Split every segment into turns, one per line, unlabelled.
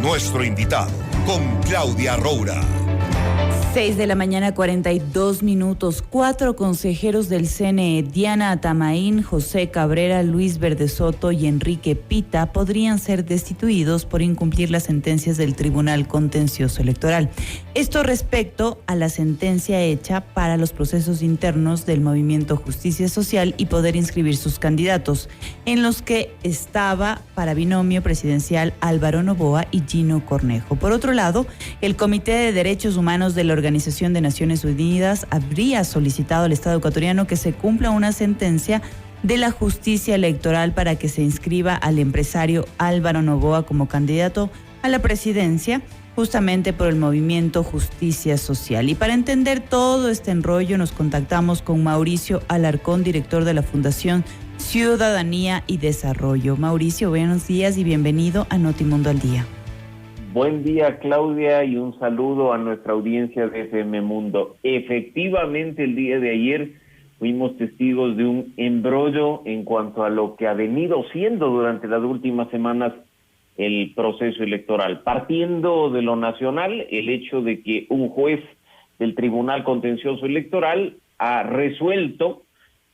nuestro invitado, con Claudia Roura.
6:42 a.m. 4 consejeros del CNE, Diana Atamaín, José Cabrera, Luis Verdesoto y Enrique Pita, podrían ser destituidos por incumplir las sentencias del Tribunal Contencioso Electoral. Esto respecto a la sentencia hecha para los procesos internos del Movimiento Justicia Social y poder inscribir sus candidatos, en los que estaba para binomio presidencial Álvaro Noboa y Gino Cornejo. Por otro lado, el Comité de Derechos Humanos de la Organización de Naciones Unidas habría solicitado al Estado ecuatoriano que se cumpla una sentencia de la justicia electoral para que se inscriba al empresario Álvaro Noboa como candidato a la presidencia, justamente por el movimiento Justicia Social. Y para entender todo este enrollo nos contactamos con Mauricio Alarcón, director de la Fundación Ciudadanía y Desarrollo. Mauricio, buenos días y bienvenido a Notimundo al Día.
Buen día, Claudia, y un saludo a nuestra audiencia de FM Mundo. Efectivamente, el día de ayer fuimos testigos de un embrollo en cuanto a lo que ha venido siendo durante las últimas semanas el proceso electoral. Partiendo de lo nacional, el hecho de que un juez del Tribunal Contencioso Electoral ha resuelto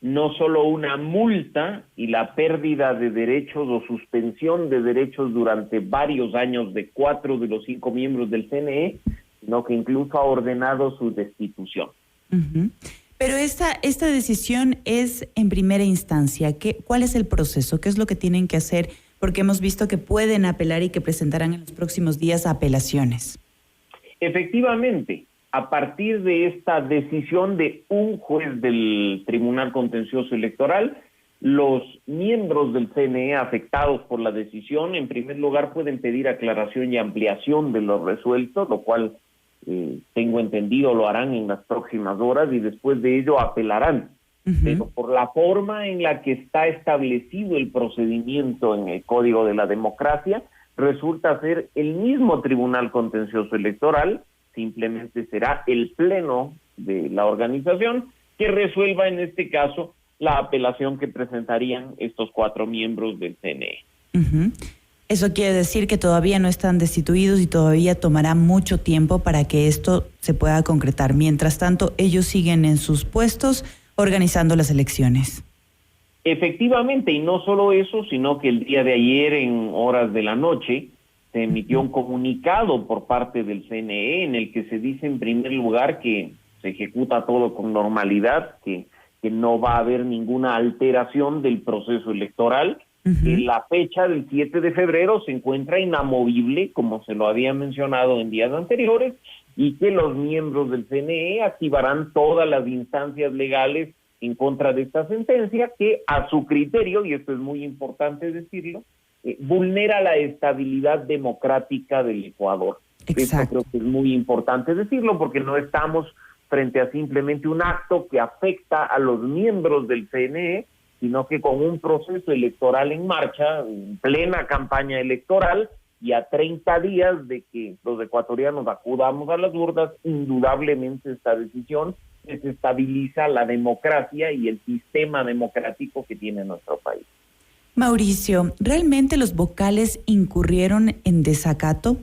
no solo una multa y la pérdida de derechos o suspensión de derechos durante varios años de 4 de los 5 miembros del CNE, sino que incluso ha ordenado su destitución.
Uh-huh. Pero esta decisión es en primera instancia. ¿Cuál es el proceso? ¿Qué es lo que tienen que hacer? Porque hemos visto que pueden apelar y que presentarán en los próximos días apelaciones.
Efectivamente, a partir de esta decisión de un juez del Tribunal Contencioso Electoral, los miembros del CNE afectados por la decisión, en primer lugar, pueden pedir aclaración y ampliación de lo resuelto, lo cual, tengo entendido, lo harán en las próximas horas y después de ello apelarán. Uh-huh. Pero por la forma en la que está establecido el procedimiento en el Código de la Democracia, resulta ser el mismo Tribunal Contencioso Electoral. Simplemente será el pleno de la organización que resuelva en este caso la apelación que presentarían estos 4 miembros del CNE.
Uh-huh. Eso quiere decir que todavía no están destituidos y todavía tomará mucho tiempo para que esto se pueda concretar. Mientras tanto, ellos siguen en sus puestos organizando las elecciones.
Efectivamente, y no solo eso, sino que el día de ayer en horas de la noche se emitió un comunicado por parte del CNE en el que se dice en primer lugar que se ejecuta todo con normalidad, que no va a haber ninguna alteración del proceso electoral, que la fecha del 7 de febrero se encuentra inamovible, como se lo había mencionado en días anteriores, y que los miembros del CNE activarán todas las instancias legales en contra de esta sentencia, que a su criterio, y esto es muy importante decirlo, vulnera la estabilidad democrática del Ecuador. Exacto. Esto creo que es muy importante decirlo porque no estamos frente a simplemente un acto que afecta a los miembros del CNE, sino que con un proceso electoral en marcha, en plena campaña electoral, y a 30 días de que los ecuatorianos acudamos a las urnas, indudablemente esta decisión desestabiliza la democracia y el sistema democrático que tiene nuestro país.
Mauricio, ¿realmente los vocales incurrieron en desacato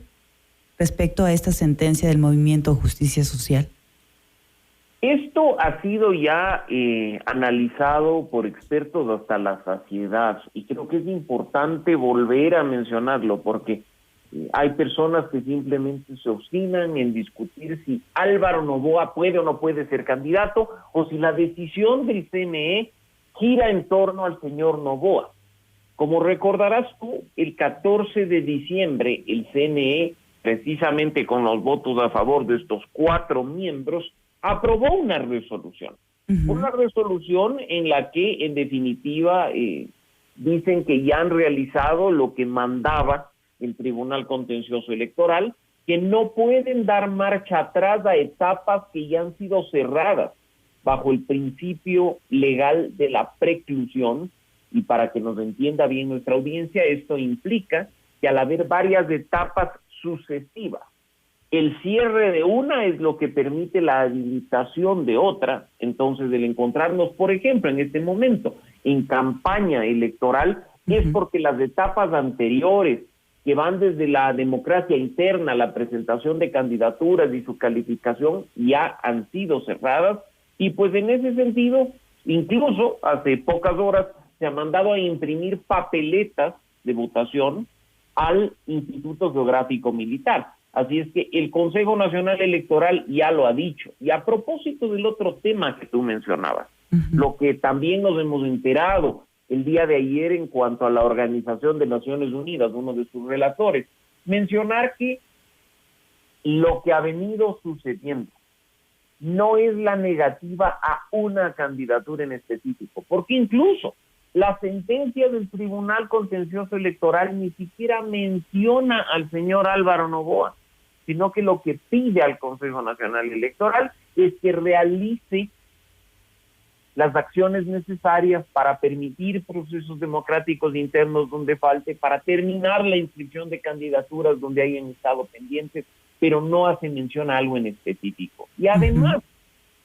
respecto a esta sentencia del Movimiento Justicia Social?
Esto ha sido ya analizado por expertos hasta la saciedad y creo que es importante volver a mencionarlo porque hay personas que simplemente se obstinan en discutir si Álvaro Noboa puede o no puede ser candidato o si la decisión del CNE gira en torno al señor Noboa. Como recordarás tú, el 14 de diciembre el CNE, precisamente con los votos a favor de estos 4 miembros, aprobó una resolución. Uh-huh. Una resolución en la que, en definitiva, dicen que ya han realizado lo que mandaba el Tribunal Contencioso Electoral, que no pueden dar marcha atrás a etapas que ya han sido cerradas bajo el principio legal de la preclusión. Y para que nos entienda bien nuestra audiencia, esto implica que al haber varias etapas sucesivas, el cierre de una es lo que permite la habilitación de otra. Entonces, el encontrarnos, por ejemplo, en este momento, en campaña electoral, es porque las etapas anteriores que van desde la democracia interna, la presentación de candidaturas y su calificación, ya han sido cerradas, y pues en ese sentido, incluso hace pocas horas se ha mandado a imprimir papeletas de votación al Instituto Geográfico Militar. Así es que el Consejo Nacional Electoral ya lo ha dicho. Y a propósito del otro tema que tú mencionabas, lo que también nos hemos enterado el día de ayer en cuanto a la Organización de Naciones Unidas, uno de sus relatores, mencionar que lo que ha venido sucediendo no es la negativa a una candidatura en específico, porque incluso la sentencia del Tribunal Contencioso Electoral ni siquiera menciona al señor Álvaro Noboa, sino que lo que pide al Consejo Nacional Electoral es que realice las acciones necesarias para permitir procesos democráticos internos donde falte, para terminar la inscripción de candidaturas donde hayan estado pendientes, pero no hace mención a algo en específico. Y además,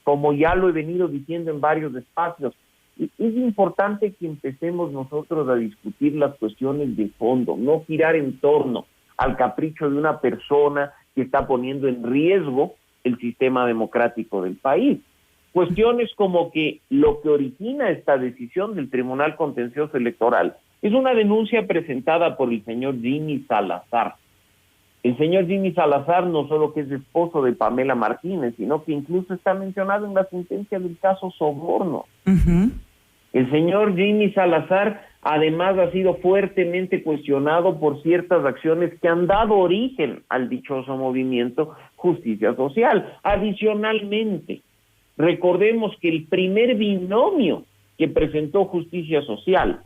como ya lo he venido diciendo en varios espacios, es importante que empecemos nosotros a discutir las cuestiones de fondo, no girar en torno al capricho de una persona que está poniendo en riesgo el sistema democrático del país. Cuestiones como que lo que origina esta decisión del Tribunal Contencioso Electoral es una denuncia presentada por el señor Jimmy Salazar. El señor Jimmy Salazar no solo que es esposo de Pamela Martínez, sino que incluso está mencionado en la sentencia del caso Soborno. El señor Jimmy Salazar además ha sido fuertemente cuestionado por ciertas acciones que han dado origen al dichoso movimiento Justicia Social. Adicionalmente, recordemos que el primer binomio que presentó Justicia Social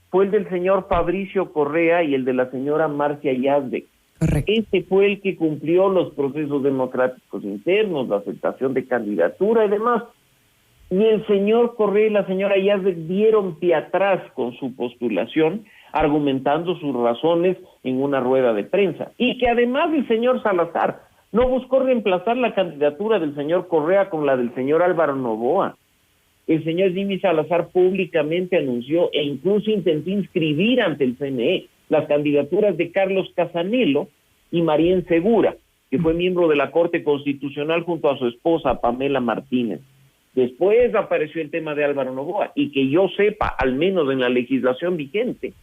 fue el del señor Fabricio Correa y el de la señora Marcia Yazbek.
Correcto.
Este fue el que cumplió los procesos democráticos internos, la aceptación de candidatura y demás. Y el señor Correa y la señora Yazbek dieron pie atrás con su postulación, argumentando sus razones en una rueda de prensa. Y que además el señor Salazar no buscó reemplazar la candidatura del señor Correa con la del señor Álvaro Noboa. El señor Jimmy Salazar públicamente anunció e incluso intentó inscribir ante el CNE las candidaturas de Carlos Casanelo y Marien Segura, que fue miembro de la Corte Constitucional junto a su esposa Pamela Martínez. Después apareció el tema de Álvaro Noboa, y que yo sepa, al menos en la legislación vigente,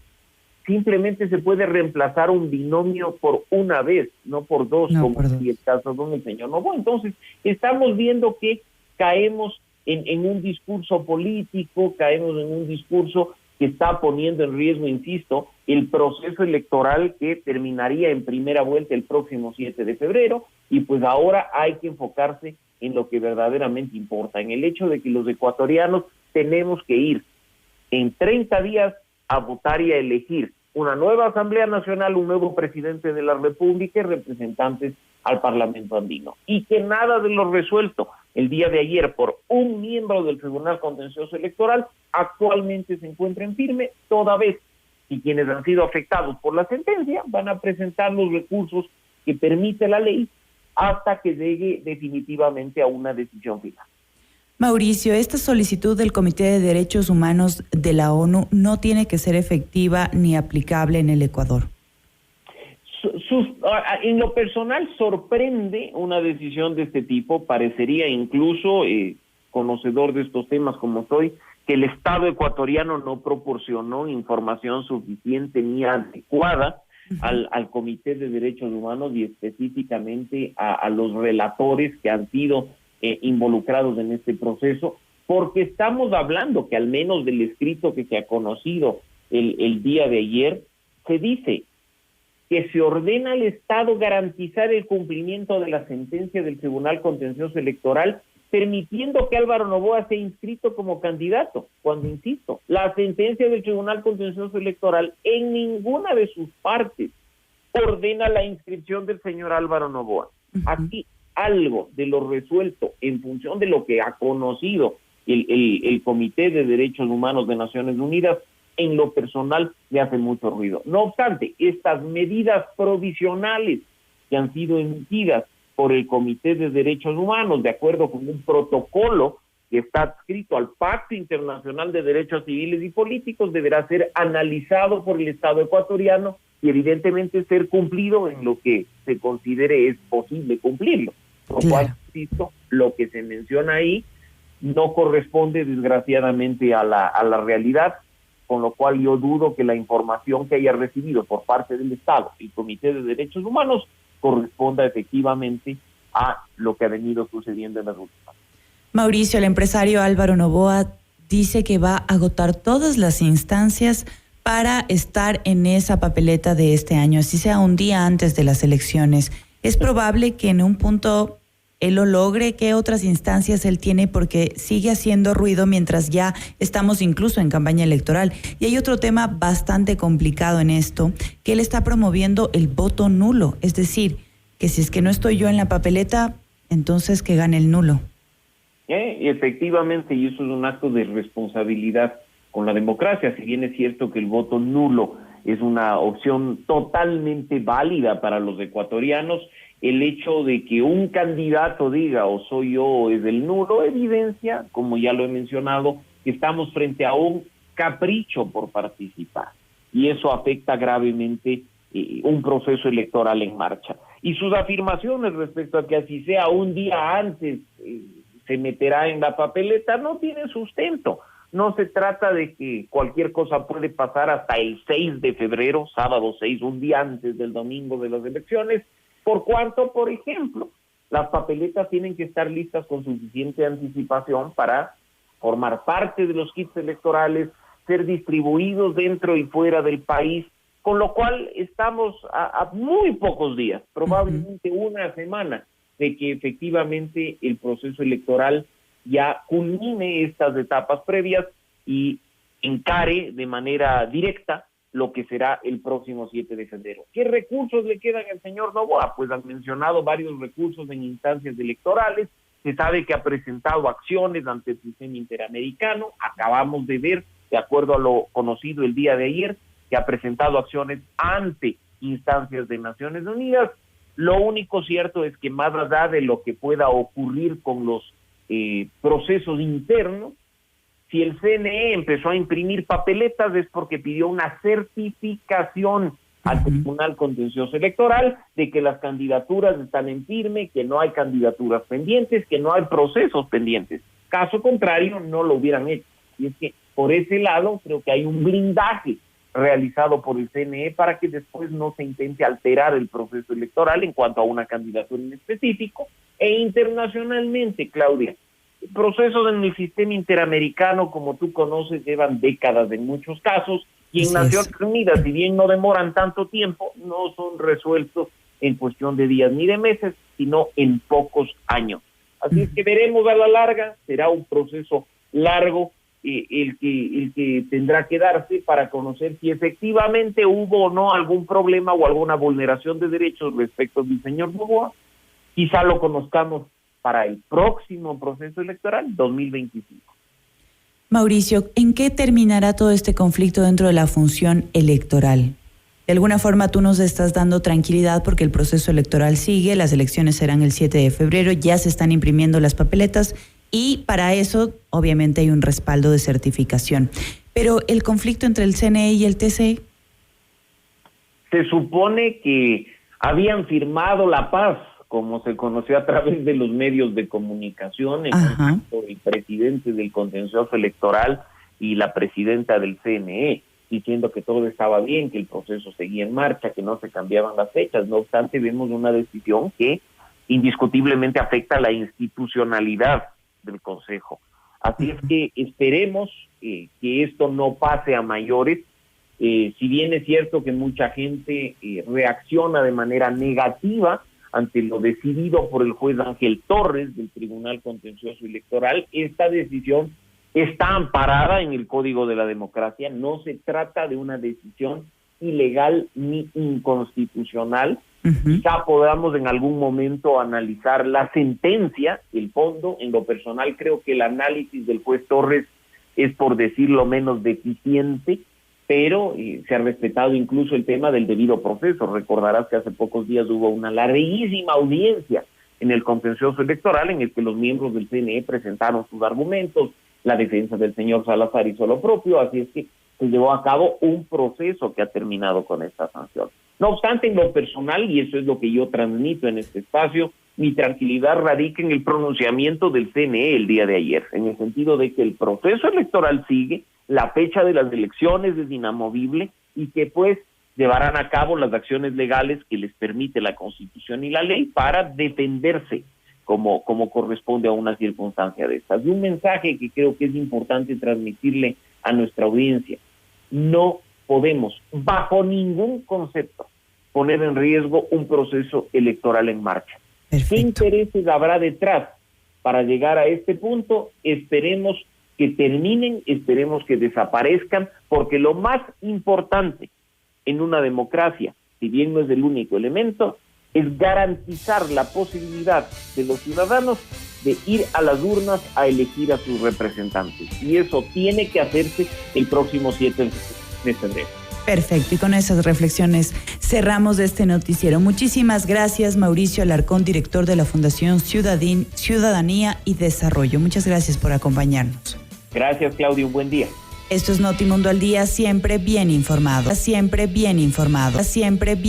simplemente se puede reemplazar un binomio por una vez, no por dos, como si el caso con el señor Noboa. Entonces, estamos viendo que caemos en un discurso político, caemos en un discurso que está poniendo en riesgo, insisto, el proceso electoral que terminaría en primera vuelta el próximo 7 de febrero, y pues ahora hay que enfocarse en lo que verdaderamente importa, en el hecho de que los ecuatorianos tenemos que ir en 30 días a votar y a elegir una nueva Asamblea Nacional, un nuevo presidente de la República y representantes al Parlamento andino. Y que nada de lo resuelto el día de ayer por un miembro del Tribunal Contencioso Electoral actualmente se encuentra en firme, toda vez que quienes han sido afectados por la sentencia van a presentar los recursos que permite la ley hasta que llegue definitivamente a una decisión final.
Mauricio, esta solicitud del Comité de Derechos Humanos de la ONU no tiene que ser efectiva ni aplicable en el Ecuador.
En lo personal sorprende una decisión de este tipo. Parecería incluso, conocedor de estos temas como soy, que el Estado ecuatoriano no proporcionó información suficiente ni adecuada al Comité de Derechos Humanos y específicamente a los relatores que han sido involucrados en este proceso, porque estamos hablando que al menos del escrito que se ha conocido el día de ayer, se dice que se ordena al Estado garantizar el cumplimiento de la sentencia del Tribunal Contencioso Electoral, permitiendo que Álvaro Noboa sea inscrito como candidato, cuando, insisto, la sentencia del Tribunal Contencioso Electoral en ninguna de sus partes ordena la inscripción del señor Álvaro Noboa. Aquí algo de lo resuelto en función de lo que ha conocido el Comité de Derechos Humanos de Naciones Unidas, en lo personal le hace mucho ruido. No obstante, estas medidas provisionales que han sido emitidas por el Comité de Derechos Humanos, de acuerdo con un protocolo que está adscrito al Pacto Internacional de Derechos Civiles y Políticos, deberá ser analizado por el Estado ecuatoriano y evidentemente ser cumplido en lo que se considere es posible cumplirlo. Por lo cual, insisto, lo que se menciona ahí no corresponde desgraciadamente a la realidad, con lo cual yo dudo que la información que haya recibido por parte del Estado y Comité de Derechos Humanos corresponda efectivamente a lo que ha venido sucediendo en las últimas.
Mauricio, el empresario Álvaro Noboa dice que va a agotar todas las instancias para estar en esa papeleta de este año, así sea un día antes de las elecciones. ¿Es probable que en un punto él lo logre? ¿Qué otras instancias él tiene? Porque sigue haciendo ruido mientras ya estamos incluso en campaña electoral. Y hay otro tema bastante complicado en esto, que él está promoviendo el voto nulo. Es decir, que si es que no estoy yo en la papeleta, entonces que gane el nulo.
Efectivamente, y eso es un acto de responsabilidad con la democracia. Si bien es cierto que el voto nulo es una opción totalmente válida para los ecuatorianos, el hecho de que un candidato diga o soy yo o es el nulo evidencia, como ya lo he mencionado, que estamos frente a un capricho por participar, y eso afecta gravemente un proceso electoral en marcha. Y sus afirmaciones respecto a que así sea un día antes se meterá en la papeleta no tienen sustento. No se trata de que cualquier cosa puede pasar hasta el 6 de febrero, sábado 6, un día antes del domingo de las elecciones, por cuanto, por ejemplo, las papeletas tienen que estar listas con suficiente anticipación para formar parte de los kits electorales, ser distribuidos dentro y fuera del país, con lo cual estamos a muy pocos días, probablemente una semana, de que efectivamente el proceso electoral ya culmine estas etapas previas y encare de manera directa lo que será el próximo 7 de febrero. ¿Qué recursos le quedan al señor Noboa? Pues han mencionado varios recursos en instancias electorales, se sabe que ha presentado acciones ante el sistema interamericano, acabamos de ver, de acuerdo a lo conocido el día de ayer, que ha presentado acciones ante instancias de Naciones Unidas. Lo único cierto es que más allá de lo que pueda ocurrir con los procesos internos, si el CNE empezó a imprimir papeletas es porque pidió una certificación al Tribunal Contencioso Electoral de que las candidaturas están en firme, que no hay candidaturas pendientes, que no hay procesos pendientes. Caso contrario, no lo hubieran hecho. Y es que por ese lado creo que hay un blindaje realizado por el CNE para que después no se intente alterar el proceso electoral en cuanto a una candidatura en específico. E internacionalmente, Claudia, procesos en el sistema interamericano, como tú conoces, llevan décadas en muchos casos, y en Naciones Unidas, si bien no demoran tanto tiempo, no son resueltos en cuestión de días ni de meses, sino en pocos años. Así es que veremos a la larga, será un proceso largo, el que tendrá que darse para conocer si efectivamente hubo o no algún problema o alguna vulneración de derechos respecto del señor Noboa. Quizá lo conozcamos para el próximo proceso electoral 2025.
Mauricio, ¿en qué terminará todo este conflicto dentro de la función electoral? De alguna forma tú nos estás dando tranquilidad porque el proceso electoral sigue, las elecciones serán el 7 de febrero, ya se están imprimiendo las papeletas y para eso obviamente hay un respaldo de certificación. Pero el conflicto entre el CNE y el TC.
Se supone que habían firmado la paz, como se conoció a través de los medios de comunicación, el presidente del Contencioso Electoral y la presidenta del CNE, diciendo que todo estaba bien, que el proceso seguía en marcha, que no se cambiaban las fechas. No obstante, vemos una decisión que indiscutiblemente afecta a la institucionalidad del Consejo. Así es que esperemos que esto no pase a mayores. Si bien es cierto que mucha gente reacciona de manera negativa ante lo decidido por el juez Ángel Torres del Tribunal Contencioso Electoral, esta decisión está amparada en el Código de la Democracia, no se trata de una decisión ilegal ni inconstitucional. Quizá podamos en algún momento analizar la sentencia, el fondo. En lo personal creo que el análisis del juez Torres es, por decirlo menos, deficiente, pero se ha respetado incluso el tema del debido proceso. Recordarás que hace pocos días hubo una larguísima audiencia en el Contencioso Electoral en el que los miembros del CNE presentaron sus argumentos, la defensa del señor Salazar hizo lo propio, así es que se llevó a cabo un proceso que ha terminado con esta sanción. No obstante, en lo personal, y eso es lo que yo transmito en este espacio, mi tranquilidad radica en el pronunciamiento del CNE el día de ayer, en el sentido de que el proceso electoral sigue, la fecha de las elecciones es inamovible y que pues llevarán a cabo las acciones legales que les permite la Constitución y la ley para defenderse como corresponde a una circunstancia de estas. Y un mensaje que creo que es importante transmitirle a nuestra audiencia: no podemos, bajo ningún concepto, poner en riesgo un proceso electoral en marcha.
Perfecto.
¿Qué intereses habrá detrás para llegar a este punto? Esperemos que terminen, esperemos que desaparezcan, porque lo más importante en una democracia, si bien no es el único elemento, es garantizar la posibilidad de los ciudadanos de ir a las urnas a elegir a sus representantes. Y eso tiene que hacerse el próximo 7 de febrero.
Perfecto, y con esas reflexiones cerramos este noticiero. Muchísimas gracias, Mauricio Alarcón, director de la Fundación Ciudadanía y Desarrollo. Muchas gracias por acompañarnos.
Gracias, Claudio, un buen día.
Esto es Notimundo al Día, siempre bien informado, siempre bien informado, siempre bien